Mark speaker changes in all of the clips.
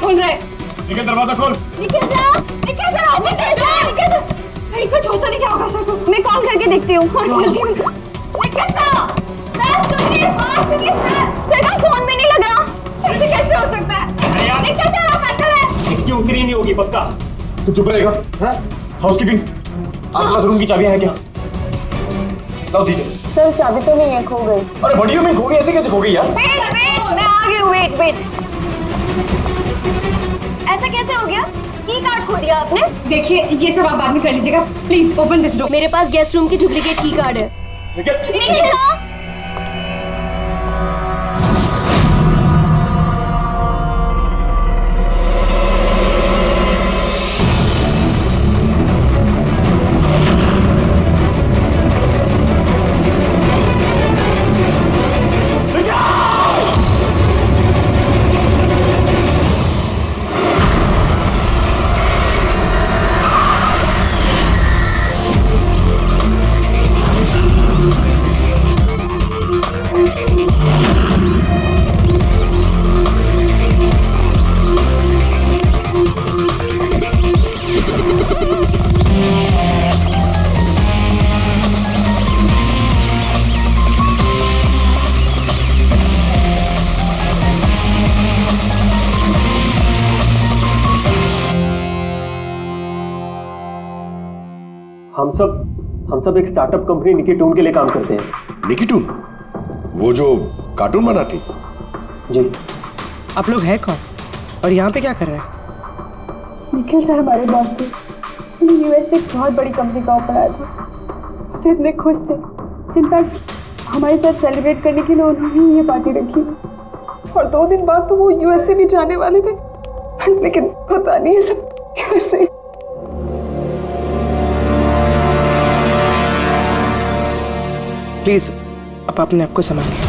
Speaker 1: खोल रहे।
Speaker 2: निकल दरवाजा खोल।
Speaker 1: निकल जा, निकल जा, निकल जा, निकल जा। भाई कुछ होता नहीं, क्या होगा सर को? मैं कॉल करके देखती हूँ। हाँ जल्दी निकल जा। सर सुनिए, बात सुनिए सर का फोन में नहीं लग रहा। ऐसे कैसे हो सकता है? निकल जा, आप अंदर है।
Speaker 2: इसकी उतरी नहीं होगी पक्का। तू चुप रहेगा? हाँ? हाउसकीपिंग, आपके पास रूम की चाबियां हैं क्या? लाओ दीजिए।
Speaker 1: सर चाबी तो नहीं है, खो गई।
Speaker 2: अरे बड़ियों में खो गई, ऐसे कैसे खो गई यार?
Speaker 1: वेट वेट, मैं आ गई हूँ। वेट वेट, ऐसा कैसे हो गया? की कार्ड खो दिया आपने? देखिए ये सब आप बाद में कर लीजिएगा। Please open this door.
Speaker 3: मेरे पास गेस्ट रूम की डुप्लीकेट की कार्ड है।
Speaker 2: निकल।
Speaker 4: हम सब एक स्टार्टअप कंपनी निकीटून के लिए काम करते हैं।
Speaker 5: निकीटून? वो जो कार्टून बनाती?
Speaker 4: जी।
Speaker 6: आप लोग हैं कौन और यहाँ पे क्या कर रहे हैं?
Speaker 1: निखिल सर हमारे बॉस थे। यूएस से एक बहुत बड़ी कंपनी का ऑफर आया था, तो इतने खुश थे। इनफैक्ट हमारे साथ सेलिब्रेट करने के लिए उन्होंने ये पार्टी रखी और 2 दिन बाद तो वो यूएस से भी जाने वाले थे, लेकिन पता नहीं है सब कैसे।
Speaker 6: प्लीज आप अपने आप को संभालिए।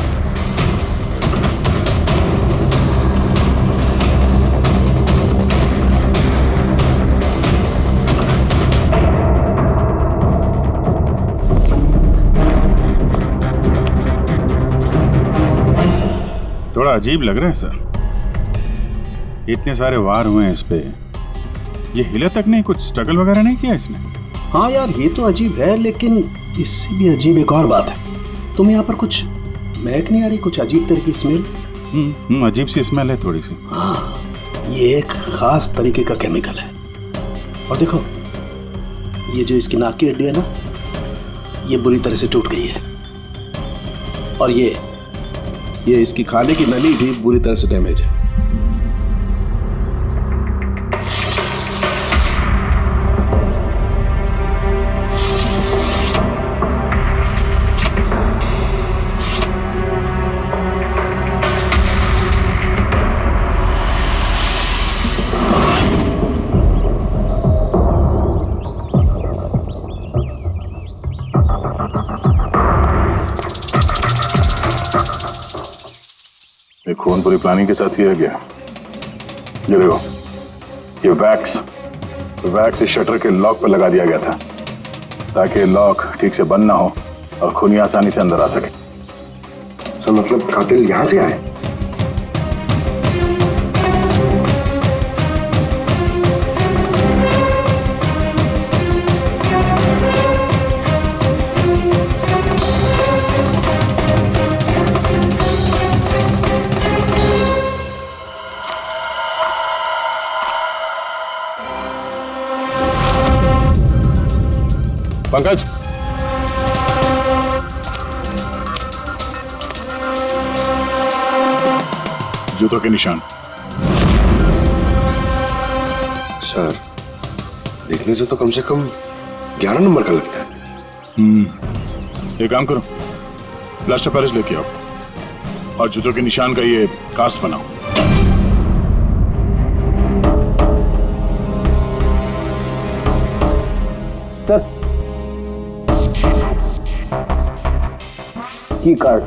Speaker 7: थोड़ा अजीब लग रहा है सर, इतने सारे वार हुए हैं इस पे, ये हिला तक नहीं, कुछ स्ट्रगल वगैरह नहीं किया इसने?
Speaker 5: हाँ यार ये तो अजीब है, लेकिन इससे भी अजीब एक और बात है। तुम्हें यहाँ पर कुछ महक नहीं आ रही? कुछ अजीब तरह की स्मेल?
Speaker 7: अजीब सी स्मेल है थोड़ी सी।
Speaker 5: हाँ, ये एक खास तरीके का केमिकल है। और देखो ये जो इसकी नाक की हड्डी है ना, ये बुरी तरह से टूट गई है। और ये इसकी खाने की नली भी बुरी तरह से डैमेज है।
Speaker 7: खून पूरी प्लानिंग के साथ किया गया। ये देखो, ये वैक्स इस शटर के लॉक पर लगा दिया गया था ताकि लॉक ठीक से बंद ना हो और खूनी आसानी से अंदर आ सके।
Speaker 5: तो मतलब कातिल यहाँ से आए?
Speaker 7: पंकज, जूतों के निशान।
Speaker 5: सर, देखने से तो कम 11 नंबर का लगता है।
Speaker 7: एक काम करो, प्लास्टर पेरिस लेके आओ और जूतों के निशान का ये कास्ट बनाओ।
Speaker 4: सर, की कार्ड।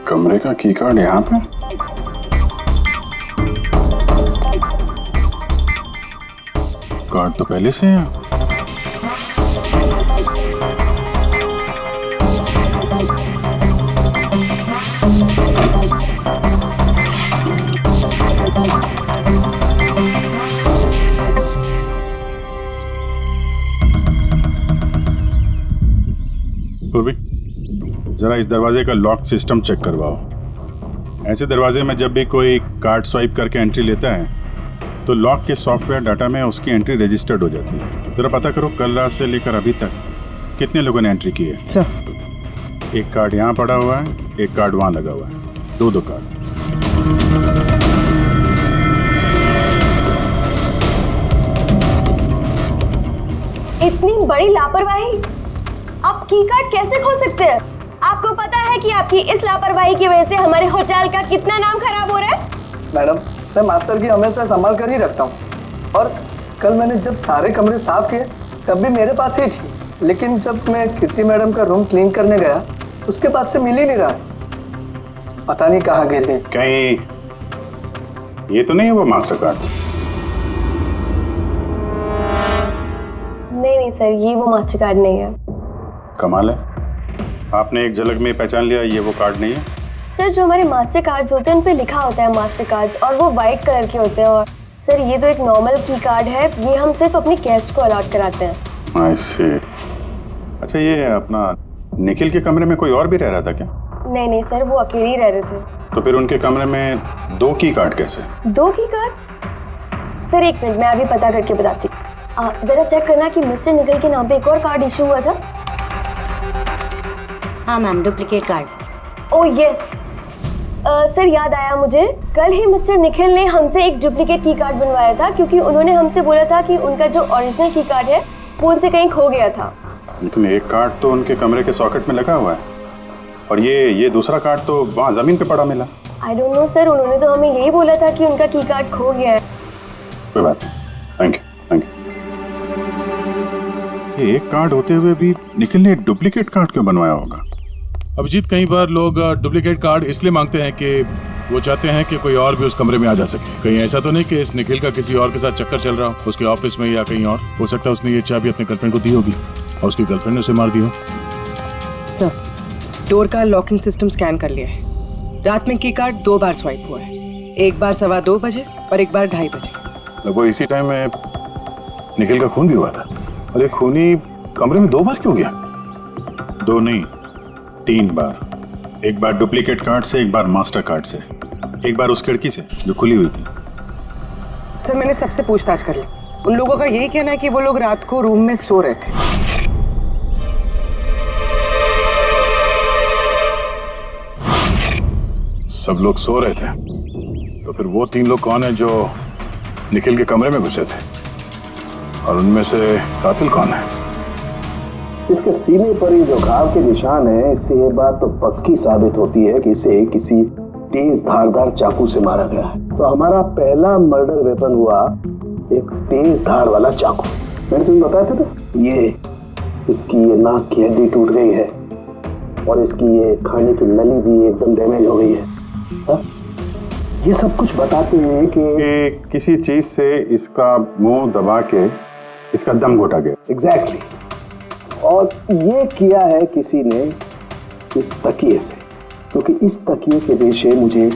Speaker 7: कमरे का की कार्ड यहाँ पे? कार्ड तो पहले से है। जरा इस दरवाजे का लॉक सिस्टम चेक करवाओ। ऐसे दरवाजे में जब भी कोई कार्ड स्वाइप करके एंट्री लेता है तो लॉक के सॉफ्टवेयर डाटा में उसकी एंट्री रजिस्टर्ड हो जाती है। जरा पता करो कल रात से लेकर अभी तक कितने लोगों ने एंट्री की है।
Speaker 6: सर
Speaker 7: एक कार्ड यहाँ पड़ा हुआ है, एक कार्ड वहाँ लगा हुआ है, दो कार्ड।
Speaker 3: इतनी बड़ी लापरवाही, आप की कार्ड कैसे खो सकते हैं? आपको पता है कि आपकी इस लापरवाही की वजह से हमारे होटल का कितना नाम खराब हो रहा है?
Speaker 8: मैडम, मैं मास्टर की हमेशा संभाल कर ही रखता हूँ और कल मैंने जब सारे कमरे साफ किए तब भी मेरे पास ही थी, लेकिन जब मैं कीर्ति मैडम का रूम क्लीन करने गया उसके बाद से मिल ही नहीं रहा। पता नहीं कहाँ गिर गई।
Speaker 7: कहीं ये तो नहीं है वो मास्टर कार्ड?
Speaker 3: नहीं सर, ये वो मास्टर कार्ड नहीं है।
Speaker 7: कमाल है, आपने एक झलक में पहचान लिया ये वो कार्ड नहीं है।
Speaker 3: सर, जो हमारे मास्टर कार्ड्स होते हैं उन पे लिखा होता है मास्टर कार्ड्स, और वो वाइट कलर के होते हैं। और सर, ये तो एक नॉर्मल की कार्ड है, ये हम सिर्फ अपनी गेस्ट को अलॉट कराते हैं।
Speaker 7: I see। अच्छा, ये अपना निखिल के कमरे में कोई और भी रह रहा था क्या?
Speaker 3: नहीं सर, वो अकेले ही रह रहे थे।
Speaker 7: तो फिर उनके कमरे में दो की कार्ड कैसे?
Speaker 3: 2 की कार्ड्स? सर एक मिनट, मैं अभी पता करके बताती हूँ। जरा चेक करना कि मिस्टर निखिल के नाम पे एक और कार्ड इशू हुआ था।
Speaker 9: हाँ ma'am, duplicate card.
Speaker 3: Oh yes sir, याद आया मुझे, कल ही मिस्टर निखिल ने हमसे एक डुप्लीकेट की कार्ड बनवाया था, क्योंकि उन्होंने हमसे बोला था कि उनका जो ओरिजिनल की कार्ड है वो उनसे कहीं खो गया था।
Speaker 7: लेकिन एक कार्ड तो उनके कमरे के सॉकेट में लगा हुआ है और ये दूसरा कार्ड तो वहाँ जमीन पे पड़ा मिला।
Speaker 3: आई डोंट नो सर, उन्होंने तो हमें यही बोला था कि उनका की कार्ड खो गया है।
Speaker 7: कोई बात नहीं, थैंक यू। ये एक कार्ड होते हुए भी निखिल ने डुप्लीकेट कार्ड क्यों बनवाया होगा?
Speaker 10: अभिजीत, कई बार लोग डुप्लीकेट कार्ड इसलिए मांगते हैं कि वो चाहते हैं कि कोई और भी उस कमरे में आ जा सके। कहीं ऐसा तो नहीं कि इस निखिल का किसी और के साथ चक्कर चल रहा हो, उसके ऑफिस में या कहीं और। हो सकता है उसने ये चाबी अपने गर्लफ्रेंड को दी होगी और उसकी गर्लफ्रेंड ने उसे मार दी हो।
Speaker 6: सर, डोर का लॉकिंग सिस्टम स्कैन कर लिया है। रात में की कार्ड 2 बार स्वाइप हुआ है, एक बार 2:15 बजे और एक बार 2:30 बजे।
Speaker 7: वो इसी टाइम में निखिल का खून भी हुआ था। और एक खूनी कमरे में 2 बार क्यों गया?
Speaker 10: 2 नहीं, 3 बार। एक बार डुप्लीकेट कार्ड से, एक बार मास्टर कार्ड से, एक बार उस खिड़की से जो खुली हुई थी।
Speaker 6: सर, मैंने सबसे पूछताछ कर ली। उन लोगों का यही कहना है कि वो लोग रात को रूम में सो रहे थे।
Speaker 7: सब लोग सो रहे थे, तो फिर वो 3 लोग कौन है जो निखिल के कमरे में घुसे थे? और उनमें से कातिल कौन है?
Speaker 5: इसके सीने पर ही जो घाव के निशान है, इससे ये बात तो पक्की साबित होती है कि इसे किसी तेज धारदार चाकू से मारा गया है। तो हमारा पहला मर्डर वेपन हुआ एक तेज धार वाला चाकू। मैंने तुम्हें बताया था ना, ये इसकी ये नाक की हड्डी टूट गई है और इसकी ये खाने की नली भी एकदम डैमेज हो गई है। हा? ये सब कुछ बताते हैं कि
Speaker 7: किसी चीज से इसका मुंह दबा के इसका दम घोटा गया।
Speaker 5: एग्जैक्टली। और ये किया है किसी ने इस तकिए से, क्योंकि इस तकिए के रेशे मुझे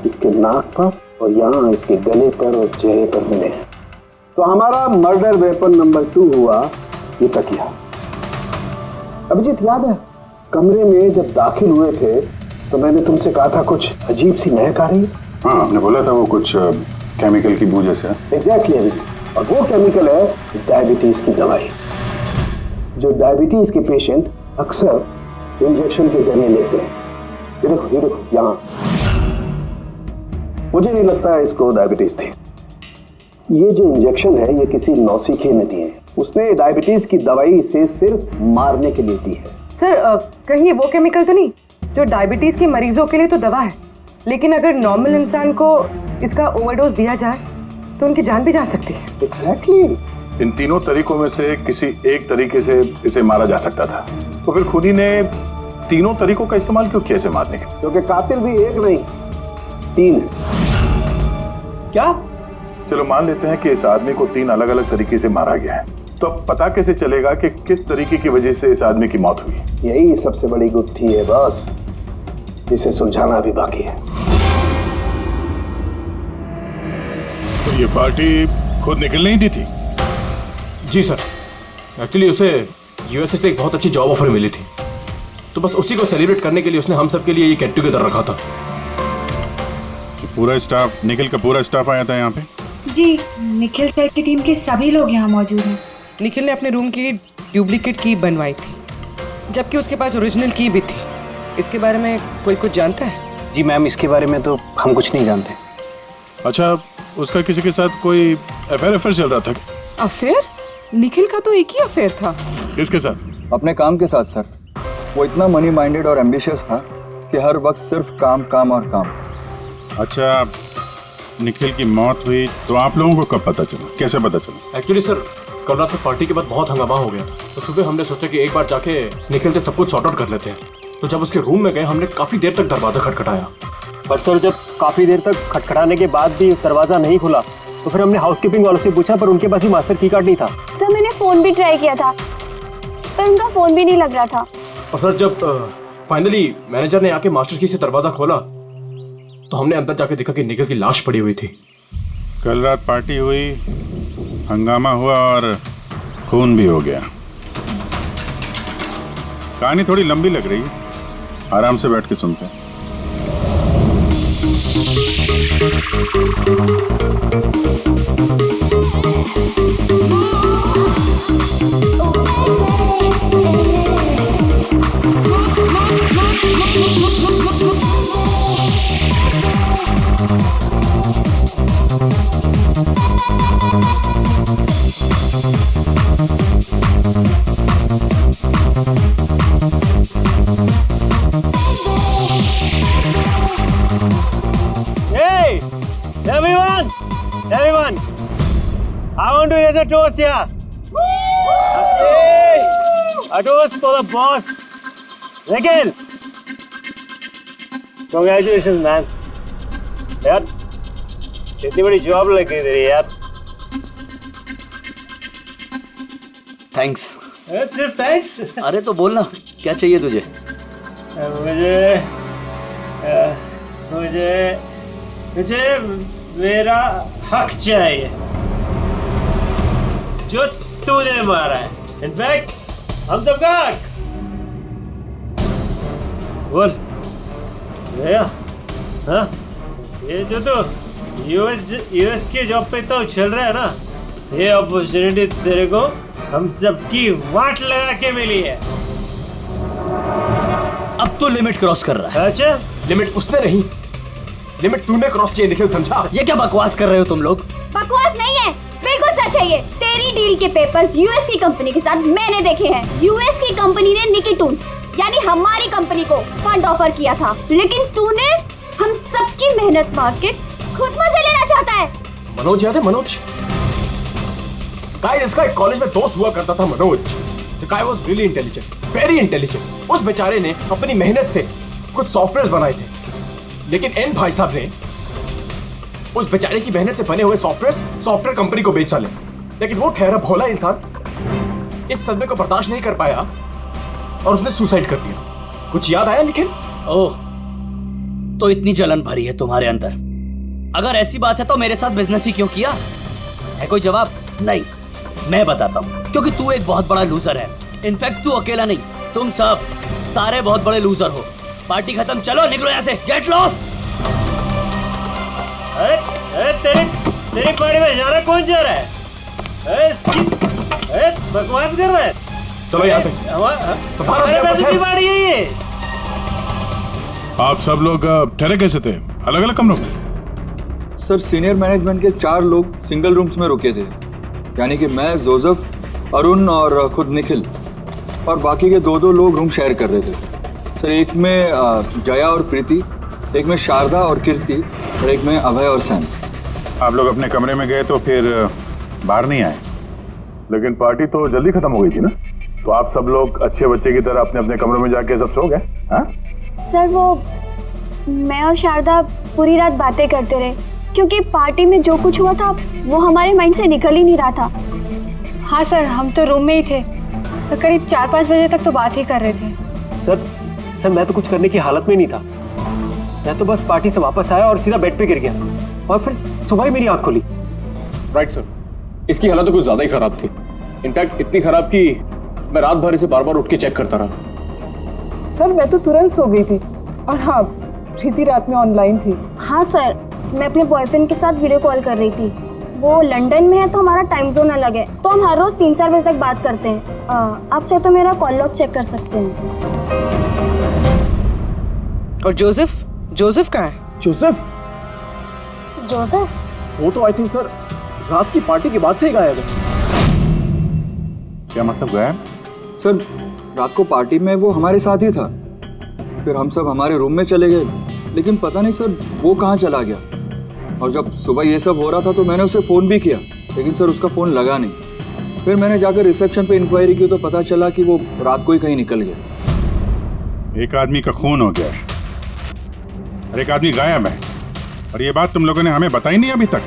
Speaker 5: इसके नाक पर और यहाँ इसके गले पर और चेहरे पर मिले हैं। तो हमारा मर्डर वेपन नंबर 2 हुआ ये तकिया। अभिजीत, याद है कमरे में जब दाखिल हुए थे तो मैंने तुमसे कहा था कुछ अजीब सी महक आ रही है?
Speaker 7: हाँ, आपने बोला था वो कुछ केमिकल की बू जैसे।
Speaker 5: एग्जैक्टली अभिजीत, और वो केमिकल है डायबिटीज की दवाई, जो डायबिटीज के पेशेंट अक्सर इंजेक्शन के जरिए लेते हैं। ये देखो यहाँ। मुझे नहीं लगता है इसको डायबिटीज थी। ये जो इंजेक्शन है ये किसी नौसिखे ने दी है। उसने डायबिटीज की दवाई इसे सिर्फ मारने के लिए दी है।
Speaker 6: सर, कहीं ये वो केमिकल तो नहीं जो डायबिटीज के मरीजों के लिए तो दवा है, लेकिन अगर नॉर्मल इंसान को इसका ओवरडोज दिया जाए तो उनकी जान भी जा सकती है।
Speaker 5: एग्जैक्टली।
Speaker 7: इन तीनों तरीकों में से किसी एक तरीके से इसे मारा जा सकता था, तो फिर खूनी ने तीनों तरीकों का इस्तेमाल क्यों किया इसे मारने के?
Speaker 5: क्योंकि कातिल भी एक नहीं 3 है।
Speaker 8: क्या?
Speaker 7: चलो मान लेते हैं कि इस आदमी को 3 अलग अलग तरीके से मारा गया है, तो अब पता कैसे चलेगा कि किस तरीके की वजह से इस आदमी की मौत हुई?
Speaker 5: यही सबसे बड़ी गुत्थी है बॉस, इसे सुलझाना अभी बाकी है।
Speaker 10: तो ये पार्टी खुद निखिल नहीं दी थी?
Speaker 2: जी सर, एक्चुअली उसे यूएसए से एक बहुत अच्छी जॉब ऑफर मिली थी, तो बस उसी को सेलिब्रेट करने के लिए उसने हम सब के लिए ये गेट टुगेदर रखा था।
Speaker 10: पूरा स्टाफ, निखिल का पूरा स्टाफ आया था यहाँ पे?
Speaker 1: जी, निखिल सर की टीम के सभी लोग यहाँ मौजूद हैं।
Speaker 6: निखिल ने अपने रूम की डुप्लीकेट की बनवाई थी, जबकि उसके पास ओरिजिनल की भी थी। इसके बारे में कोई कुछ जानता है?
Speaker 4: जी मैम, इसके बारे में तो हम कुछ नहीं जानते।
Speaker 10: अच्छा, उसका किसी के साथ कोई अफेयर चल रहा था?
Speaker 6: अफेयर? निखिल का तो एक ही अफेयर था।
Speaker 10: किसके साथ?
Speaker 11: अपने काम के साथ सर। वो इतना मनी माइंडेड और एम्बिशियस था कि हर वक्त सिर्फ काम काम और काम।
Speaker 10: अच्छा, निखिल की मौत हुई तो आप लोगों को कब पता चला, कैसे पता चला?
Speaker 2: एक्चुअली सर, कल रात में पार्टी के बाद बहुत हंगामा हो गया, तो सुबह हमने सोचा कि एक बार जाके निखिल से सब कुछ सॉर्ट आउट कर लेते हैं। तो जब उसके रूम में गए, हमने काफी देर तक दरवाजा खटखटाया।
Speaker 4: पर सर, जब काफी देर तक खटखटाने के बाद भी दरवाजा नहीं खुला तो फिर हमने हाउसकीपिंग वालों से पूछा, पर उनके पास ही मास्टर की कार्ड नहीं था।
Speaker 3: सर मैंने फोन भी ट्राई किया था, पर उनका फोन भी नहीं लग रहा था।
Speaker 2: और सर, जब फाइनली मैनेजर ने आके मास्टर की से दरवाजा खोला तो हमने अंदर जाके देखा कि निखिल की लाश पड़ी हुई थी।
Speaker 10: कल रात पार्टी हुई, हंगामा हुआ और खून भी हो गया। कहानी थोड़ी लंबी लग रही है, आराम से बैठ के सुनते हैं।
Speaker 4: Hey, everyone, I want to raise a toast here. Hey, a toast for the boss, Nikhil. Congratulations, man. यार, इतनी बड़ी जॉब लग गई तेरी यार।
Speaker 8: थैंक्स।
Speaker 4: सिर्फ थैंक्स?
Speaker 8: अरे तो बोलना, क्या चाहिए तुझे?
Speaker 4: मुझे मेरा हक चाहिए जो तूने मारा है। इनफैक्ट हम सबका हक। बोल भैया। हाँ, ये जो तो यूएस की जॉब पे तो चल रहा है ना, ये अपॉर्चुनिटी तेरे को हम सबकी वाट लगा के मिली है।
Speaker 8: अब तो लिमिट क्रॉस कर रहा है।
Speaker 4: अच्छा,
Speaker 2: लिमिट उसने नहीं, लिमिट तूने क्रॉस किया निखिल, समझा?
Speaker 8: ये क्या बकवास कर रहे हो तुम लोग?
Speaker 3: बकवास नहीं है, बिल्कुल सच है। ये तेरी डील के पेपर्स यूएस की कंपनी के साथ मैंने देखे हैं। यूएस की कंपनी ने निकी टूल्स यानी हमारी कंपनी को फंड ऑफर किया था, लेकिन तूने हम सबकी मेहनत मार के खुद मजे लेना चाहता है।
Speaker 2: मनोज याद है? मनोज, गाइस, इसका एक कॉलेज में दोस्त हुआ करता था Manoj. The guy was really intelligent, very intelligent। उस बेचारे ने अपनी मेहनत से कुछ सॉफ्टवेयर बनाए थे, लेकिन एन भाई साहब ने उस बेचारे की मेहनत से बने हुए सॉफ्टवेयर कंपनी को बेच डाले। लेकिन वो ठहरा भोला इंसान इस सदमे को बर्दाश्त नहीं कर पाया और उसने सुसाइड कर दिया। कुछ याद आया निखिल?
Speaker 8: ओह, तो इतनी जलन भरी है तुम्हारे अंदर। अगर ऐसी बात है तो मेरे साथ बिजनेस ही क्यों किया? है कोई जवाब? नहीं, मैं बताता हूँ। क्योंकि तू एक बहुत बड़ा लूजर है। इनफैक्ट तू अकेला नहीं, तुम सब सारे बहुत बड़े लूजर हो। पार्टी खत्म, चलो निकलो यहाँ से, गेट लॉस्ट।
Speaker 4: अरे तेरी पार्टी में जाना कौन जा रहा है? बकवास कर रहा है।
Speaker 2: चलो यहाँ से,
Speaker 4: हमारे पैसे की पार्टी है ये।
Speaker 10: आप सब लोग ठहरे कैसे थे, अलग अलग कमरों में?
Speaker 11: सर, सीनियर मैनेजमेंट के 4 लोग सिंगल रूम्स में रुके थे, यानी कि मैं, जोसेफ, अरुण और खुद निखिल, और बाकी के 2 लोग रूम शेयर कर रहे थे। सर, एक में जया और प्रीति, एक में शारदा और कीर्ति, और एक में अभय और सैम।
Speaker 7: आप लोग अपने कमरे में गए तो फिर बाहर नहीं आए, लेकिन पार्टी तो जल्दी खत्म हो गई थी ना, तो आप सब लोग अच्छे बच्चे की तरह अपने अपने कमरों में जाके सब सो गए? हाँ
Speaker 3: सर, वो मैं और शारदा पूरी रात बातें करते रहे, क्योंकि पार्टी में जो कुछ हुआ था वो हमारे माइंड से निकल ही नहीं रहा था।
Speaker 1: हाँ सर, हम तो रूम में ही थे, तो करीब 4-5 बजे तक तो बात ही कर रहे थे।
Speaker 4: सर मैं तो कुछ करने की हालत में नहीं था। मैं तो बस पार्टी से वापस आया और सीधा बेड पे गिर गया, और फिर सुबह ही मेरी आंख खुली।
Speaker 2: राइट सर, इसकी हालत तो कुछ ज्यादा ही खराब थी। इनफैक्ट इतनी खराब कि मैं रात भर इसे बार बार उठ के चेक करता रहा।
Speaker 1: सर मैं तो तुरंत सो गई थी। और हाँ, प्रीति रात में ऑनलाइन थी।
Speaker 12: हाँ सर, मैं अपने बॉयफ्रेंड के साथ वीडियो कॉल कर रही थी। वो लंदन में है तो हमारा टाइम जोन अलग है, तो हम हर रोज 3-4 बजे तक बात करते हैं। आप चाहे तो मेरा कॉल लॉग चेक कर सकते हैं।
Speaker 6: और जोसेफ? जोसेफ कहाँ है?
Speaker 2: जोसेफ वो तो आई थिंक सर रात की पार्टी के बाद से ही गायब है।
Speaker 10: क्या मतलब गायब?
Speaker 11: सर रात को पार्टी में वो हमारे साथ ही था, फिर हम सब हमारे रूम में चले गए, लेकिन पता नहीं सर वो कहाँ चला गया। और जब सुबह ये सब हो रहा था तो मैंने उसे फ़ोन भी किया, लेकिन सर उसका फ़ोन लगा नहीं। फिर मैंने जाकर रिसेप्शन पे इंक्वायरी की तो पता चला कि वो रात को ही कहीं निकल गया।
Speaker 10: एक आदमी का खून हो गया है और एक आदमी गायब है, और ये बात तुम लोगों ने हमें बताई नहीं अभी तक।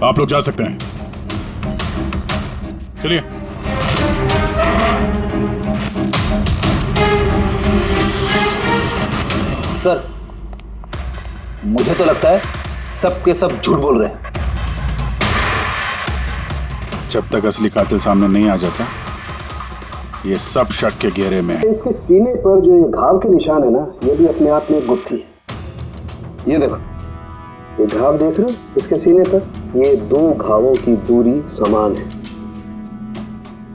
Speaker 10: आप लोग जा सकते हैं, चलिए।
Speaker 5: सर मुझे तो लगता है सब के सब झूठ बोल रहे हैं।
Speaker 10: जब तक असली कातिल सामने नहीं आ जाता, ये सब शक के घेरे में है।
Speaker 5: इसके सीने पर जो ये घाव के निशान है ना, ये भी अपने आप में एक गुत्थी है। ये देखो, ये घाव देख रहे हो इसके सीने पर, ये 2 घावों की दूरी समान है।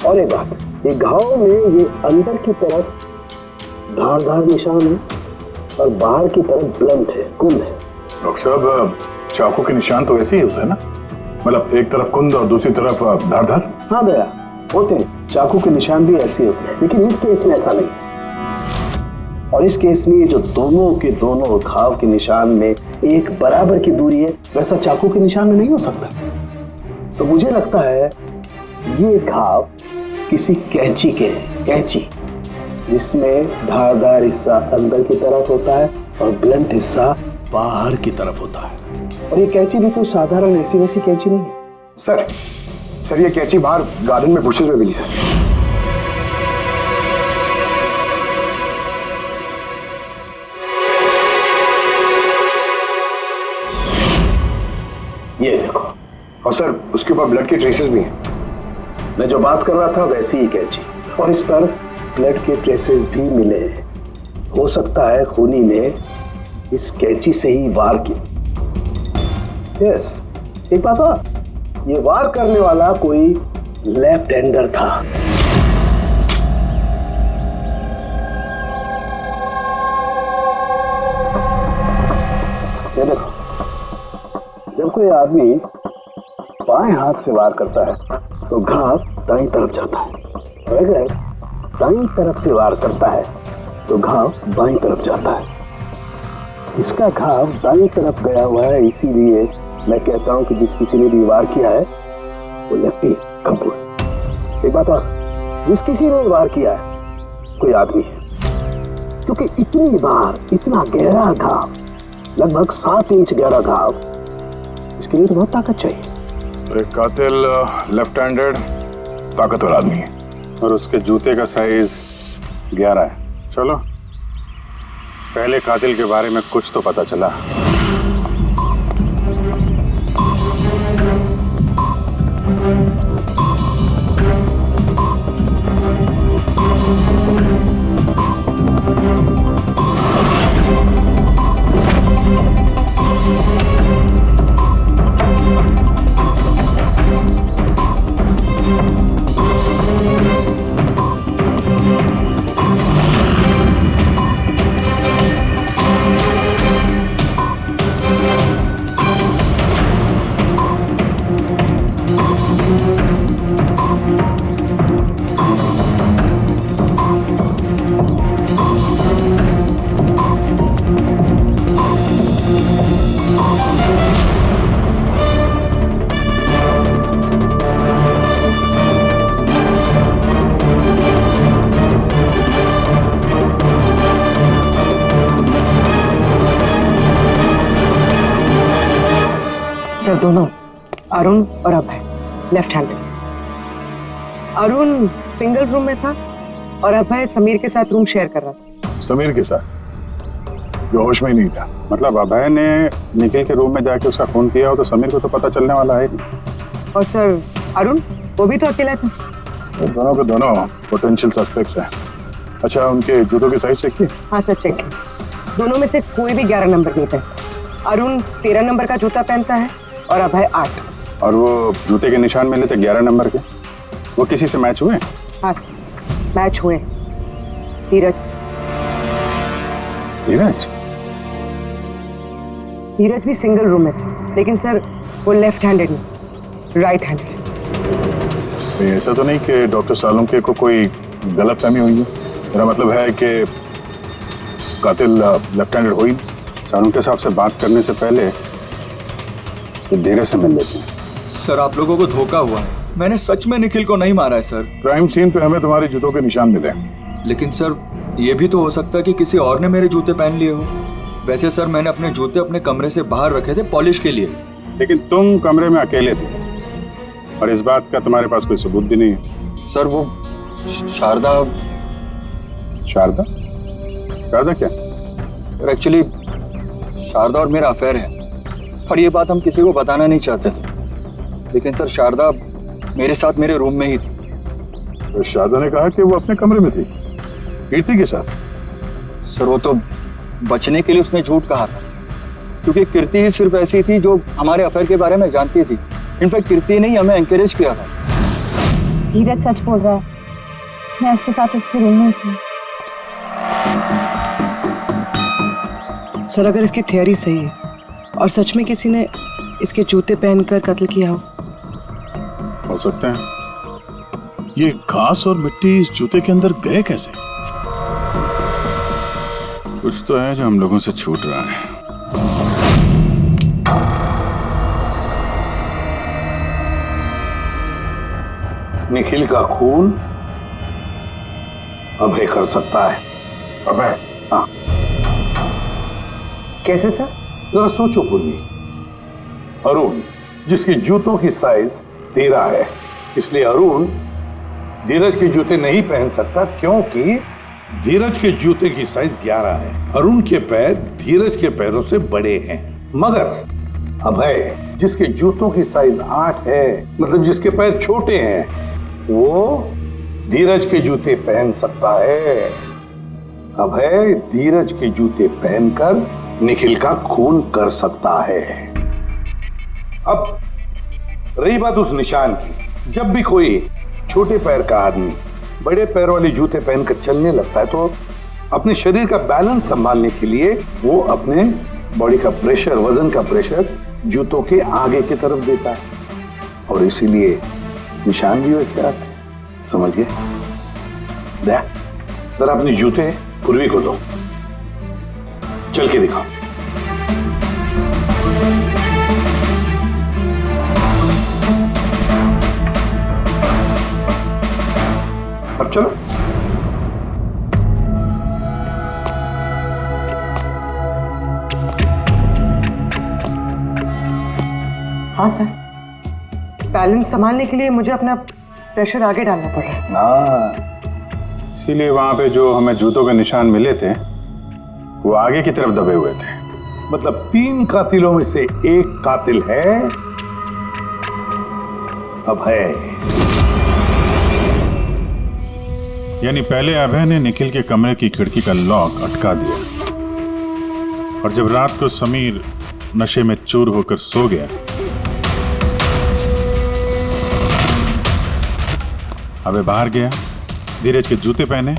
Speaker 5: और एक बात, ये घाव में ये अंदर की तरफ धारदार निशान है और बाहर की तरफ ब्लंट है, कुंद है।
Speaker 7: डॉक्टर साहब, चाकू के निशान तो ऐसे ही होते हैं ना, मतलब एक तरफ कुंद और दूसरी तरफ धारदार।
Speaker 5: हाँ दया, होते हैं, चाकू के निशान भी ऐसे होते हैं, लेकिन इस केस में ऐसा नहीं। और इस केस में ये जो दोनों के दोनों घाव के निशान में एक बराबर की दूरी है, वैसा चाकू के निशान में नहीं हो सकता। तो मुझे लगता है ये घाव किसी कैंची के हैं, कैंची जिसमें धारदार हिस्सा अंदर की तरफ होता है और ब्लंट हिस्सा बाहर की तरफ होता है। और ये कैंची भी कोई साधारण ऐसी वैसी कैंची नहीं है।
Speaker 2: सर ये कैंची बाहर गार्डन में बुशेस में मिली है।
Speaker 5: ये देखो,
Speaker 2: और सर उसके ऊपर ब्लड के ट्रेसेस भी हैं।
Speaker 5: मैं जो बात कर रहा था वैसी ही कैंची, और इस पर ब्लड के ट्रेसेस भी मिले हैं। हो सकता है खूनी ने इस कैंची से ही वार किया। यस, एक बात और, ये वार करने वाला कोई लेफ्ट हैंडर था। ये देखो, जब कोई आदमी बाएं हाथ से वार करता है तो घाव दाईं तरफ जाता है, और अगर दाईं तरफ से वार करता है तो घाव बाईं तरफ जाता है। इसका घाव दाईं तरफ गया हुआ है, इसीलिए मैं कहता हूं कि जिस किसी ने भी वार किया है वो लेफ्टी कपूर। एक बात और, जिस किसी ने वार किया है कोई आदमी है, क्योंकि इतनी बार इतना गहरा घाव, लगभग 7 इंच गहरा घाव, इसके लिए तो बहुत ताकत चाहिए।
Speaker 7: एक कातिल लेफ्ट हैंडेड ताकतवर आदमी है,
Speaker 10: और उसके जूते का साइज 11 है। चलो, पहले कातिल के बारे में कुछ तो पता चला।
Speaker 6: सर दोनों, अरुण और Abhay, left handed. Arun single room में था और अभय समीर के साथ रूम शेयर कर रहा था।
Speaker 7: समीर के साथ, जो होश में ही नहीं था।
Speaker 10: मतलब अभय ने निखिल के रूम में जाके उसका खून किया हो तो समीर को तो पता चलने वाला है नहीं।
Speaker 6: और सर अरुण, वो भी तो अकेला था।
Speaker 7: दोनों के दोनों पोटेंशियल सस्पेक्ट्स हैं।
Speaker 10: अच्छा, उनके जूतों की साइज चेक की?
Speaker 6: हाँ सर, चेक किया। दोनों में से कोई भी 11 नंबर नहीं पहनता। अरुण 13 नंबर का जूता पहनता है और अभय 8।
Speaker 7: और वो जूते के निशान मिले थे 11 नंबर के, वो किसी से मैच हुए?
Speaker 6: हाँ सर, मैच हुए। धीरज से।
Speaker 7: धीरज?
Speaker 6: धीरज भी सिंगल रूम में थे, लेकिन सर वो लेफ्ट हैंडेड नहीं, राइट हैंडेड।
Speaker 7: ऐसा तो नहीं कि डॉक्टर सालुंके को कोई गलतफहमी हुई है? मेरा मतलब है कि कातिल लेफ्ट हैंडेड हुई। सालुंके साहब से बात करने से पहले धीरज से मिल लेते हैं।
Speaker 11: सर आप लोगों को धोखा हुआ है, मैंने सच में निखिल को नहीं मारा है सर।
Speaker 7: क्राइम सीन पे हमें तुम्हारे जूतों के निशान मिले,
Speaker 11: लेकिन सर ये भी तो हो सकता है कि किसी और ने मेरे जूते पहन लिए हो। वैसे सर मैंने अपने जूते अपने कमरे से बाहर रखे थे पॉलिश के लिए।
Speaker 7: लेकिन तुम कमरे में अकेले थे और इस बात का तुम्हारे पास कोई सबूत भी नहीं है।
Speaker 11: सर वो शारदा।
Speaker 7: शारदा? शारदा क्या?
Speaker 11: एक्चुअली शारदा और मेरा अफेयर है और ये बात हम किसी को बताना नहीं चाहते थे, लेकिन सर शारदा मेरे साथ मेरे रूम में ही थी।
Speaker 7: तो शारदा ने कहा कि वो अपने कमरे में थी कीर्ति के साथ।
Speaker 11: सर वो तो बचने के लिए उसने झूठ कहा था, क्योंकि कीर्ति ही सिर्फ ऐसी थी जो हमारे अफेयर के बारे में जानती थी। इनफैक्ट कीर्ति ने ही हमें एनकरेज किया था।
Speaker 1: धीरज सच बोल रहा है, मैं उसके साथ उसके रूम में थी।
Speaker 6: सर अगर इसकी थियरी सही है और सच में किसी ने इसके जूते पहनकर कत्ल किया
Speaker 10: हो सकता है। ये घास और मिट्टी इस जूते के अंदर गए कैसे?
Speaker 7: कुछ तो है जो हम लोगों से छूट रहा है।
Speaker 5: निखिल का खून अभय कर सकता है। अभय? हाँ।
Speaker 6: कैसे सर?
Speaker 5: जरा सोचो पूर्वी। अरुण जिसके जूतों की साइज 13 है, इसलिए अरुण धीरज के जूते नहीं पहन सकता, क्योंकि
Speaker 13: धीरज के जूते की साइज 11 है। अरुण के पैर धीरज के पैरों से बड़े हैं।
Speaker 5: मगर अभय जिसके जूतों की साइज 8 है, मतलब जिसके पैर छोटे हैं, वो धीरज के जूते पहन सकता है। अभय धीरज के जूते पहनकर निखिल का खून कर सकता है। अब रही बात उस निशान की, जब भी कोई छोटे पैर का आदमी बड़े पैर वाले जूते पहनकर चलने लगता है तो अपने शरीर का बैलेंस संभालने के लिए वो अपने बॉडी का प्रेशर, वजन का प्रेशर जूतों के आगे की तरफ देता है और इसीलिए निशान भी वैसे आते हैं। समझ गए? जरा अपने जूते पूर्वी को दो, चल के दिखाओ। अब चलो।
Speaker 6: हाँ सर, बैलेंस संभालने के लिए मुझे अपना प्रेशर आगे डालना पड़ रहा है।
Speaker 7: हाँ, इसीलिए वहां पे जो हमें जूतों के निशान मिले थे वो आगे की तरफ दबे हुए थे।
Speaker 5: मतलब 3 कातिलों में से एक कातिल है अभय।
Speaker 10: यानी पहले अभय ने निखिल के कमरे की खिड़की का लॉक अटका दिया और जब रात को समीर नशे में चूर होकर सो गया, अभय बाहर गया, धीरज के जूते पहने,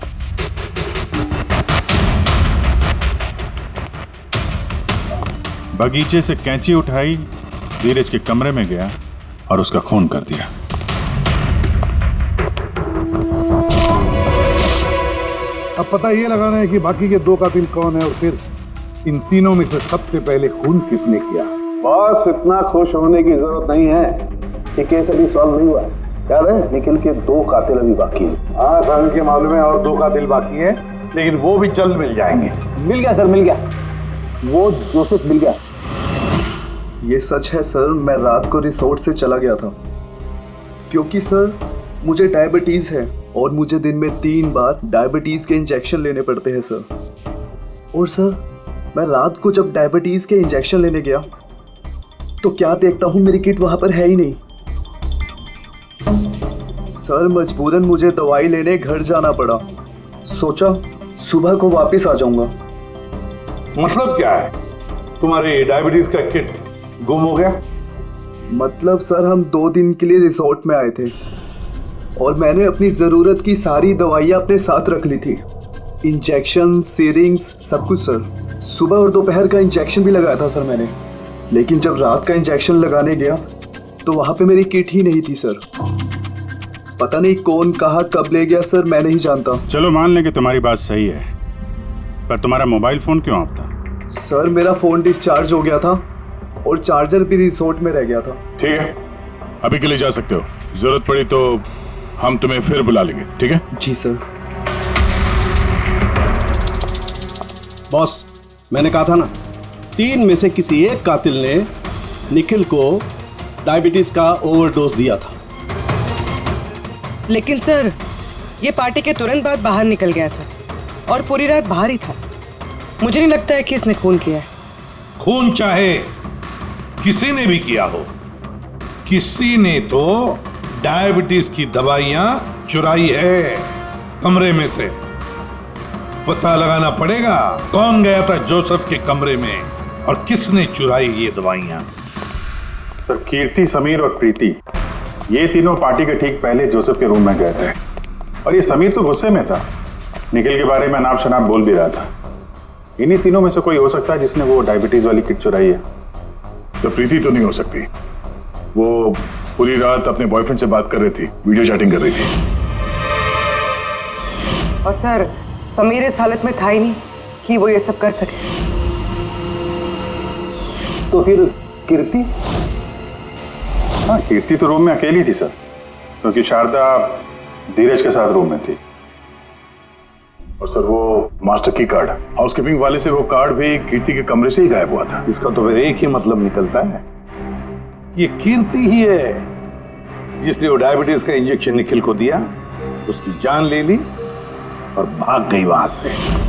Speaker 10: बगीचे से कैंची उठाई, धीरज के कमरे में गया और उसका खून कर दिया।
Speaker 13: अब पता ये लगाना है कि बाकी के 2 कातिल कौन है और फिर इन तीनों में से सबसे पहले खून किसने किया।
Speaker 5: बस इतना खुश होने की जरूरत नहीं है कि केस अभी सॉल्व नहीं हुआ। याद है, निखिल के 2 कातिल अभी बाकी हैं।
Speaker 13: हाँ सर, के मालूम है और 2 कातिल बाकी हैं, लेकिन वो भी जल्द मिल जाएंगे।
Speaker 8: मिल गया सर, मिल गया।
Speaker 5: वो जोसेफ मिल गया।
Speaker 14: ये सच है सर, मैं रात को रिसोर्ट से चला गया था क्योंकि सर मुझे डायबिटीज़ है और मुझे दिन में 3 बार डायबिटीज़ के इंजेक्शन लेने पड़ते हैं सर। और सर मैं रात को जब डायबिटीज़ के इंजेक्शन लेने गया तो क्या देखता हूँ मेरी किट वहाँ पर है ही नहीं। सर मजबूरन मुझे दवाई लेने घर जाना पड़ा सोचा सुबह को वापस आ जाऊंगा।
Speaker 13: मतलब क्या है? तुम्हारी डायबिटीज का किट गुम हो गया?
Speaker 14: मतलब सर हम 2 दिन के लिए रिसोर्ट में आए थे और मैंने अपनी ज़रूरत की सारी दवाइयाँ अपने साथ रख ली थी। इंजेक्शन, सीरिंग्स, सब कुछ सर। सुबह और दोपहर का इंजेक्शन भी लगाया था सर मैंने, लेकिन जब रात का इंजेक्शन लगाने गया तो वहाँ पे मेरी किट ही नहीं थी सर। पता नहीं कौन कहाँ कब ले गया सर, मैं नहीं जानता।
Speaker 10: चलो मान लें कि तुम्हारी बात सही है, पर तुम्हारा मोबाइल फोन क्यों ऑफ था?
Speaker 14: सर मेरा फ़ोन डिस्चार्ज हो गया था और चार्जर भी रिसोर्ट में रह गया था।
Speaker 10: ठीक है, अभी के लिए जा सकते हो। जरूरत पड़ी तो हम तुम्हें फिर बुला लेंगे, ठीक है?
Speaker 14: जी सर।
Speaker 5: बॉस, मैंने कहा था ना, 3 में से किसी एक कातिल ने निखिल को डायबिटीज का ओवरडोज दिया था।
Speaker 6: लेकिन सर ये पार्टी के तुरंत बाद बाहर निकल गया था और पूरी रात बाहर ही था। मुझे नहीं लगता है कि इसने खून किया है।
Speaker 13: खून चाहे किसी ने भी किया हो, किसी ने तो डायबिटीज की दवाइयां चुराई है कमरे में से। पता लगाना पड़ेगा कौन गया था जोसेफ के कमरे में और किसने चुराई ये दवाइयां।
Speaker 7: सर, कीर्ति, समीर और प्रीति, ये तीनों पार्टी के ठीक पहले जोसेफ के रूम में गए थे और ये समीर तो गुस्से में था, निखिल के बारे में अनाप शनाप बोल भी रहा था। इन्हीं तीनों में से कोई हो सकता है जिसने वो डायबिटीज वाली किट चुराई है।
Speaker 10: तो प्रीति तो नहीं हो सकती, वो पूरी रात अपने बॉयफ्रेंड से बात कर रही थी, वीडियो चैटिंग कर रही थी।
Speaker 6: और सर समीर इस हालत में था ही नहीं कि वो ये सब कर सके।
Speaker 11: तो फिर कीर्ति?
Speaker 7: हाँ, कीर्ति तो रूम में अकेली थी सर, क्योंकि शारदा धीरज के साथ रूम में थी।
Speaker 10: और सर वो मास्टर की कार्ड, हाउसकीपिंग वाले से वो कार्ड भी कीर्ति के कमरे से ही गायब हुआ था।
Speaker 13: इसका तो फिर एक ही मतलब निकलता है, ये कीर्ति ही है जिसने वो डायबिटीज का इंजेक्शन निखिल को दिया, उसकी जान ले ली और भाग गई वहां से।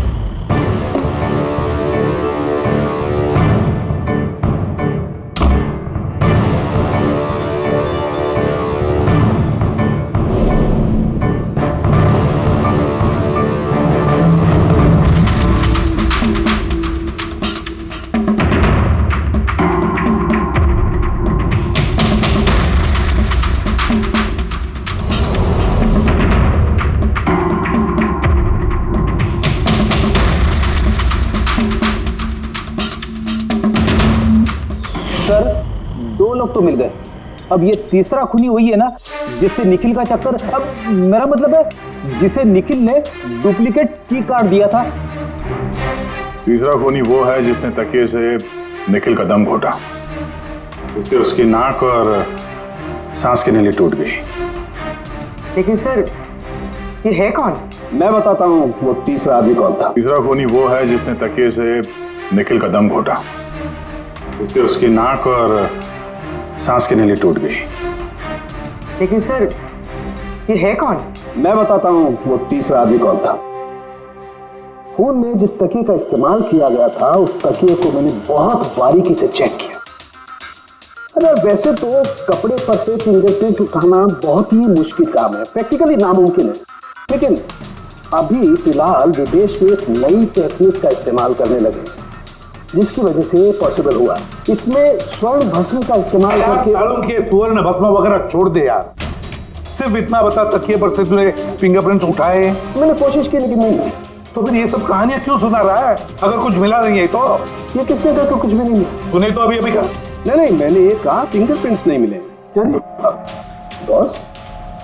Speaker 8: तो मिल गए, अब ये तीसरा खूनी वही है ना जिससे निखिल का चक्कर। अब मेरा मतलब है जिसे निखिल ने डुप्लीकेट की कार्ड दिया था।
Speaker 10: तीसरा खूनी वो है जिसने तकिए से निखिल का दम घोटा, इससे उसकी नाक और सांस की नली टूट गई।
Speaker 6: लेकिन सर ये है कौन?
Speaker 5: मैं बताता हूँ वो तीसरा आदमी कौन था।
Speaker 10: तीसरा खूनी वो है जिसने तकिए से निखिल का दम घोटा, इससे उसकी नाक और सांस की नली टूट गई।
Speaker 6: लेकिन सर ये है कौन?
Speaker 5: मैं बताता हूँ वो तीसरा आदमी कौन था। खून में जिस तकिए का इस्तेमाल किया गया था उस तकिए को मैंने बहुत बारीकी से चेक किया। अरे वैसे तो कपड़े पर से फिंगरप्रिंट उठाना बहुत ही मुश्किल काम है, प्रैक्टिकली नामुमकिन है, लेकिन अभी फिलहाल विदेश में एक नई टेक्निक का इस्तेमाल करने लगे जिसकी वजह से पॉसिबल हुआ। इसमें स्वर्ण भस्म का इस्तेमाल करके।
Speaker 13: सालों के स्वर्ण भस्म वगैरह छोड़ दे यार, सिर्फ इतना बता तकिए पर से तूने फिंगरप्रिंट्स उठाए?
Speaker 5: मैंने कोशिश की लेकिन नहीं।
Speaker 13: तो फिर ये सब कहानियां क्यों सुना रहा है अगर कुछ मिला नहीं है तो?
Speaker 5: ये किसने कहा कुछ भी नहीं मिला?
Speaker 13: तूने तो अभी कहा।
Speaker 5: नहीं, मैंने ये कहा फिंगरप्रिंट्स नहीं मिले। बॉस,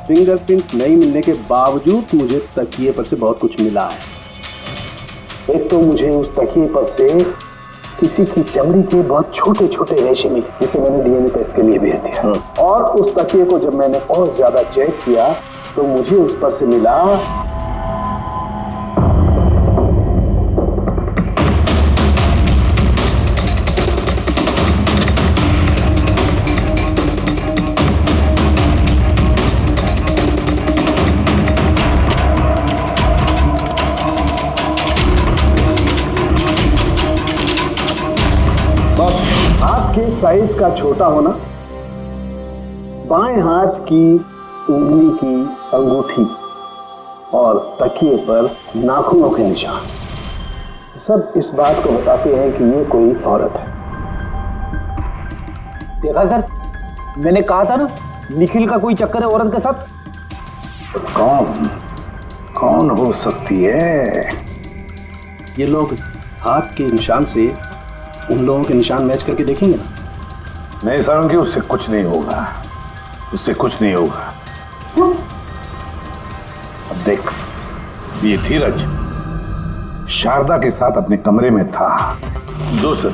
Speaker 5: फिंगरप्रिंट नहीं मिलने के बावजूद मुझे तकिए पर से बहुत कुछ मिला है। एक तो मुझे उस तकिए पर से किसी की चमड़ी के बहुत छोटे छोटे रेशे मिले जिसे मैंने डीएनए टेस्ट के लिए भेज दिया। और उस तकिए को जब मैंने और ज्यादा चेक किया तो मुझे उस पर से मिला साइज का छोटा होना, बाएं हाथ की उंगली की अंगूठी और तकिए पर नाखूनों के निशान, सब इस बात को बताते हैं कि ये कोई औरत है।
Speaker 15: देखा सर, मैंने कहा था ना निखिल का कोई चक्कर है औरत के साथ।
Speaker 5: कौन हो सकती है? ये लोग हाथ के निशान से उन लोगों के निशान मैच करके देखेंगे ना।
Speaker 13: नहीं सारुण की उससे कुछ नहीं होगा, उससे कुछ नहीं होगा। अब देख, ये धीरज शारदा के साथ अपने कमरे में था। दूसरा,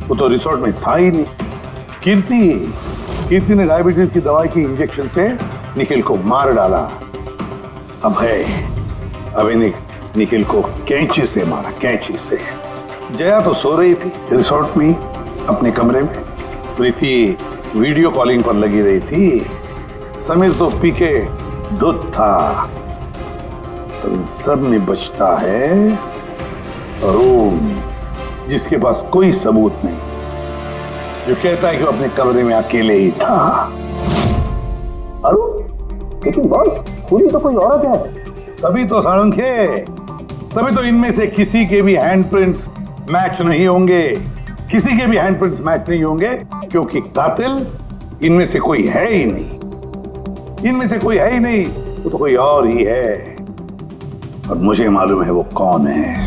Speaker 13: वो तो रिसोर्ट में था ही नहीं। कीर्ति ने डायबिटीज की दवाई की इंजेक्शन से निखिल को मार डाला। अब निखिल को कैंची से मारा, कैंची से। जया तो सो रही थी रिसोर्ट में अपने कमरे में। प्रीति वीडियो कॉलिंग पर लगी रही थी। समीर तो पी के दूध था। तो इन सब में बचता है अरुण, जिसके पास कोई सबूत नहीं, जो कहता है कि वो अपने कमरे में अकेले ही था।
Speaker 5: अरुण, लेकिन बॉस खूनी तो कोई औरत है।
Speaker 13: तभी तो सारुण के, तभी तो इनमें से किसी के भी हैंडप्रिंट्स मैच नहीं होंगे, किसी के भी हैंडप्रिंट्स मैच नहीं होंगे, क्योंकि कातिल इनमें से कोई है ही नहीं। इनमें से कोई है ही नहीं, वो तो कोई और ही है। और मुझे मालूम है वो कौन है।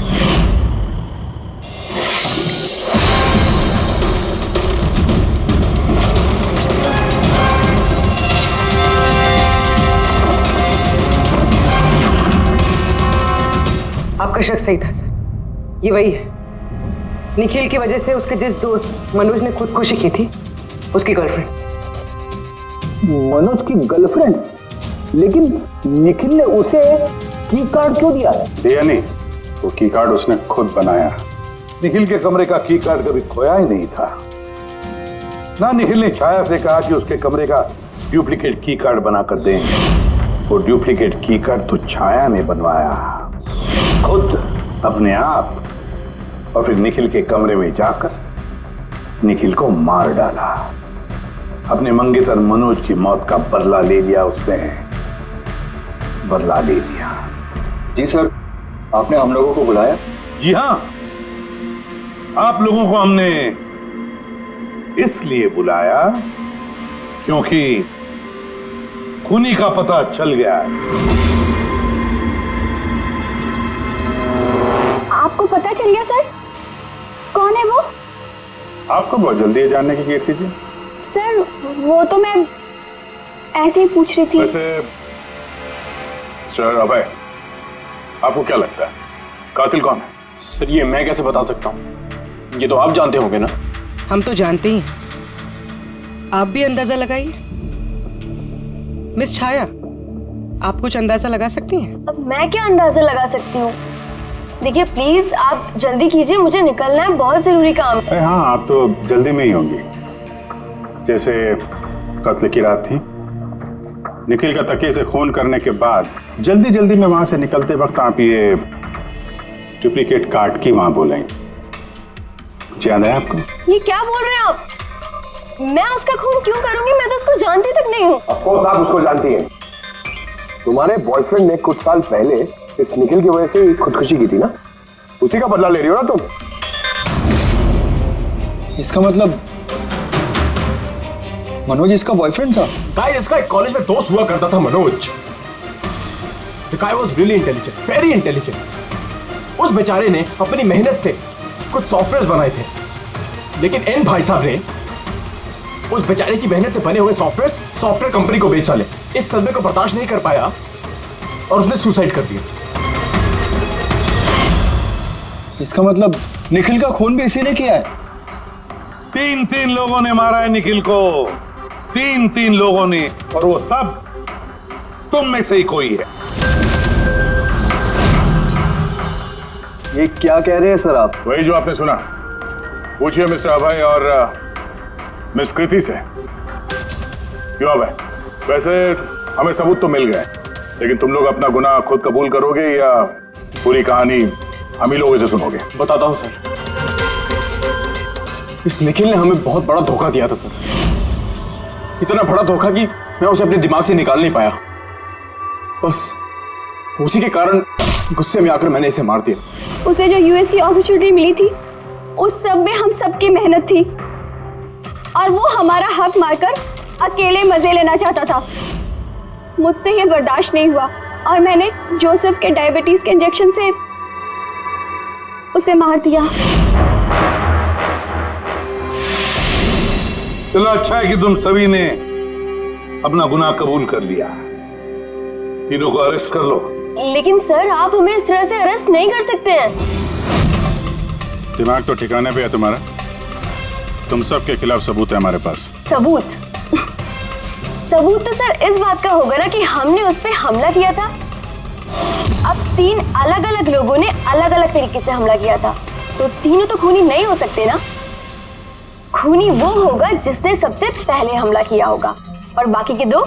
Speaker 6: आपका शक सही था सर, ये वही है। निखिल की वजह से उसके जिस दोस्त मनोज ने खुदकुशी की थी, उसकी गर्लफ्रेंड।
Speaker 15: मनोज की गर्लफ्रेंड? लेकिन निखिल ने उसे की कार्ड क्यों दिया?
Speaker 13: दिया नहीं, वो की कार्ड उसने खुद बनाया। निखिल के कमरे का की कार्ड कभी खोया ही नहीं था ना। निखिल ने छाया से कहा कि उसके कमरे का डुप्लीकेट की कार्ड बनाकर देंगे। वो डुप्लीकेट की कार्ड तो छाया ने बनवाया खुद, अपने आप। और फिर निखिल के कमरे में जाकर निखिल को मार डाला। अपने मंगेतर मनोज की मौत का बदला ले लिया उसने, बदला ले लिया।
Speaker 11: जी सर, आपने हम लोगों को बुलाया?
Speaker 13: जी हाँ, आप लोगों को हमने इसलिए बुलाया क्योंकि खूनी का पता चल गया है।
Speaker 12: आपको पता चल गया सर? कौन है वो?
Speaker 13: आपको बहुत जल्दी है जानने की, कीर्ति जी।
Speaker 12: सर वो तो मैं ऐसे ही पूछ रही थी।
Speaker 13: वैसे सर अभय, आपको क्या लगता है कातिल कौन है?
Speaker 2: सर ये मैं कैसे बता सकता हूँ, ये तो आप जानते होंगे ना।
Speaker 6: हम तो जानते ही हैं, आप भी अंदाजा लगाइए। मिस छाया, आप कुछ अंदाजा लगा सकती हैं?
Speaker 16: अब मैं क्या अंदाजा लगा सकती हूँ? देखिए प्लीज आप जल्दी कीजिए, मुझे निकलना है, बहुत जरूरी काम है।
Speaker 13: हाँ, आप तो जल्दी में ही होंगी। जैसे कत्ल की रात थी, निखिल का तकिए से खून करने के बाद जल्दी जल्दी में वहां से निकलते वक्त आप ये डुप्लीकेट कार्ड की वहां बोलेंगे। याद है आपको?
Speaker 16: ये क्या बोल रहे हैं आप? मैं उसका खून क्यों करूंगी? मैं तो उसको जानती तक नहीं हूँ।
Speaker 5: ऑफ कोर्स आप उसको जानती हैं। तुम्हारे बॉयफ्रेंड ने कुछ साल पहले इस निखिल की वजह से खुदकुशी की थी ना, उसी का बदला ले रही हो ना तुम।
Speaker 11: इसका मतलब मनोज इसका बॉयफ्रेंड था?
Speaker 2: गाइस, इसका एक कॉलेज में दोस्त हुआ करता था Manoj. The guy was really intelligent, very intelligent। उस बेचारे ने अपनी मेहनत से कुछ सॉफ्टवेयर बनाए थे, लेकिन एन भाई साहब ने उस बेचारे की मेहनत से बने हुए सॉफ्टवेयर कंपनी को बेच डाले। इस सदमे को बर्दाश्त नहीं कर पाया और उसने सुसाइड कर दिया।
Speaker 11: इसका मतलब निखिल का खून भी इसी ने किया है?
Speaker 13: तीन लोगों ने मारा है निखिल को, तीन लोगों ने, और वो सब तुम में से ही कोई है।
Speaker 14: ये क्या कह रहे हैं सर आप?
Speaker 13: वही जो आपने सुना। पूछिए मिस्टर अभय और मिस कृति से। क्यों अभय? वैसे हमें सबूत तो मिल गए, लेकिन तुम लोग अपना गुनाह खुद कबूल करोगे या पूरी कहानी हम ही लोगों से सुनोगे?
Speaker 2: बताता हूं सर। इस निखिल ने हमें बहुत बड़ा धोखा दिया था सर, इतना बड़ा धोखा कि मैं उसे अपने दिमाग से निकाल नहीं पाया। बस उसी के कारण गुस्से में आकर मैंने इसे मार दिया।
Speaker 1: उसे जो यूएस की अपॉर्चुनिटी मिली थी उस सब में हम सबकी मेहनत थी और वो हमारा हक मारकर अकेले मजे लेना चाहता था। मुझसे ये बर्दाश्त नहीं हुआ और मैंने जोसेफ के डायबिटीज के इंजेक्शन से उसे मार दिया।
Speaker 13: चलो अच्छा है कि तुम सभी ने अपना गुनाह कबूल कर लिया। तीनों को अरेस्ट कर लो।
Speaker 16: लेकिन सर आप हमें इस तरह से अरेस्ट नहीं कर सकते हैं।
Speaker 10: दिमाग तो ठिकाने पे है तुम्हारा। तुम सब के खिलाफ सबूत है हमारे पास।
Speaker 16: सबूत सबूत तो सर इस बात का होगा ना कि हमने उस पर हमला किया था। अब 3 अलग अलग लोगों ने अलग अलग तरीके से हमला किया था, तो तीनों तो खूनी नहीं हो सकते ना। खूनी वो होगा जिसने सबसे पहले हमला किया होगा और बाकी के 2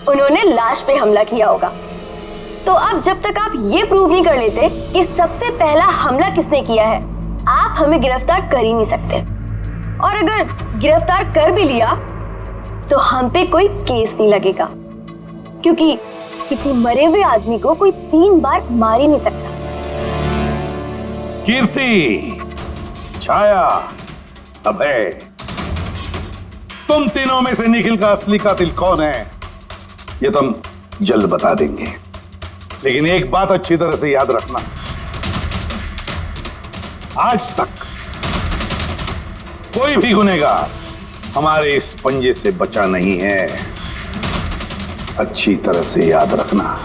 Speaker 16: उन्होंने लाश पे हमला किया होगा। तो अब जब तक आप ये प्रूव नहीं कर लेते कि सबसे पहला हमला किसने किया है, आप हमें गिरफ्तार कर ही नहीं सकते। और अगर गिरफ्तार कर भी लिया तो हम पे कोई केस नहीं लगेगा, क्योंकि किसी मरे हुए आदमी को कोई 3 बार मार ही नहीं सकता।
Speaker 13: कीर्ति, छाया, अभय, तुम तीनों में से निखिल का असली कातिल कौन है ये तो हम जल्द बता देंगे। लेकिन एक बात अच्छी तरह से याद रखना, आज तक कोई भी गुनहगार हमारे इस पंजे से बचा नहीं है। अच्छी तरह से याद रखना।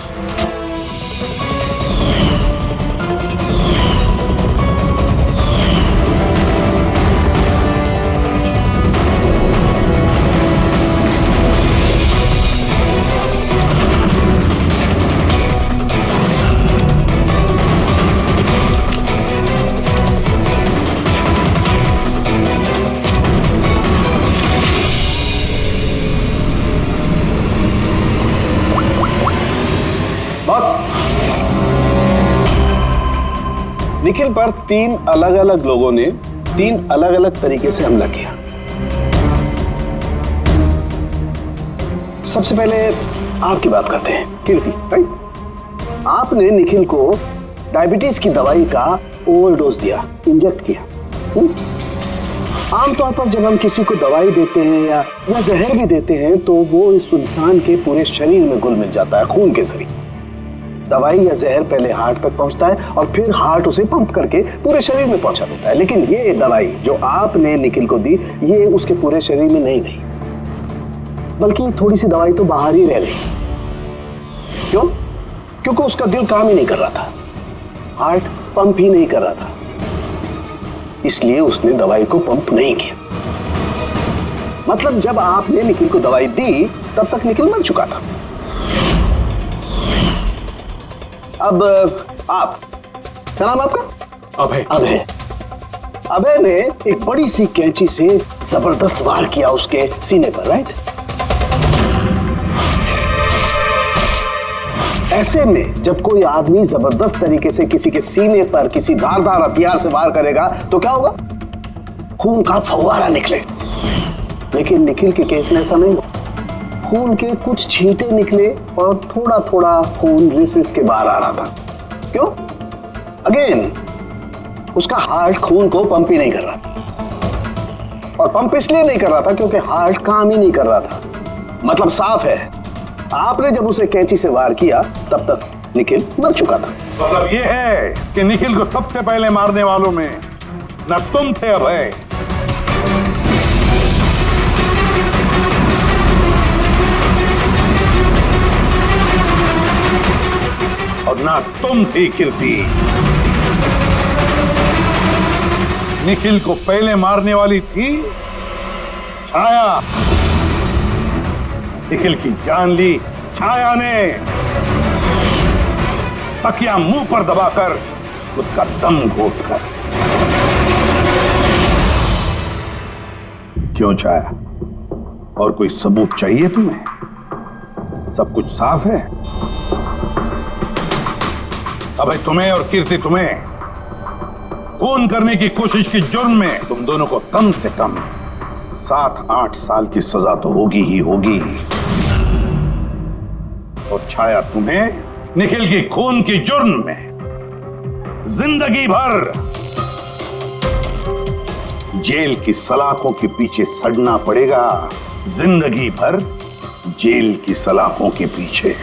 Speaker 5: निखिल पर 3 अलग अलग लोगों ने 3 अलग अलग तरीके से हमला किया। सबसे पहले आपकी बात करते हैं, कीर्ति, राइट? आपने निखिल को डायबिटीज की दवाई का ओवरडोज दिया, इंजेक्ट किया। आमतौर पर जब हम किसी को दवाई देते हैं या जहर भी देते हैं तो वो इस इंसान के पूरे शरीर में घुल मिल जाता है, खून के जरिए। दवाई या जहर पहले हार्ट तक पहुंचता है और फिर हार्ट उसे पंप करके पूरे शरीर में पहुंचा देता है। लेकिन ये दवाई जो आपने निखिल को दी, ये उसके पूरे शरीर में नहीं गई, बल्कि थोड़ी सी दवाई तो बाहर ही रह गई। क्यों? क्योंकि उसका दिल काम ही नहीं कर रहा था, हार्ट पंप ही नहीं कर रहा था, इसलिए उसने दवाई को पंप नहीं किया। मतलब जब आपने निखिल को दवाई दी तब तक निखिल मर चुका था। अब आप, क्या नाम आपका?
Speaker 2: अभय।
Speaker 5: अभय। अभय ने एक बड़ी सी कैंची से जबरदस्त वार किया उसके सीने पर, राइट? ऐसे में जब कोई आदमी जबरदस्त तरीके से किसी के सीने पर किसी धारदार हथियार से वार करेगा तो क्या होगा? खून का फव्वारा निकले। लेकिन निखिल के केस में ऐसा नहीं हुआ। खून के कुछ छींटे निकले और थोड़ा थोड़ा खून रिस के बाहर आ रहा था। क्यों? अगेन उसका हार्ट खून को पंप ही नहीं कर रहा था, और पंप इसलिए नहीं कर रहा था क्योंकि हार्ट काम ही नहीं कर रहा था। मतलब साफ है, आपने जब उसे कैंची से वार किया तब तक निखिल मर चुका था।
Speaker 13: मतलब ये है कि निखिल को सबसे पहले मारने वालों में न तुम थे अभय, और ना तुम थी कीर्ति। निखिल को पहले मारने वाली थी छाया। निखिल की जान ली छाया ने, तकिया मुंह पर दबाकर उसका दम घोटकर। क्यों छाया, और कोई सबूत चाहिए तुम्हें? सब कुछ साफ है। अबे तुम्हें और कीर्ति, तुम्हें खून करने की कोशिश की जुर्म में तुम दोनों को कम से कम 7-8 साल की सजा तो होगी ही होगी। और छाया, तुम्हें निखिल की खून की जुर्म में जिंदगी भर जेल की सलाखों के पीछे सड़ना पड़ेगा। जिंदगी भर जेल की सलाखों के पीछे।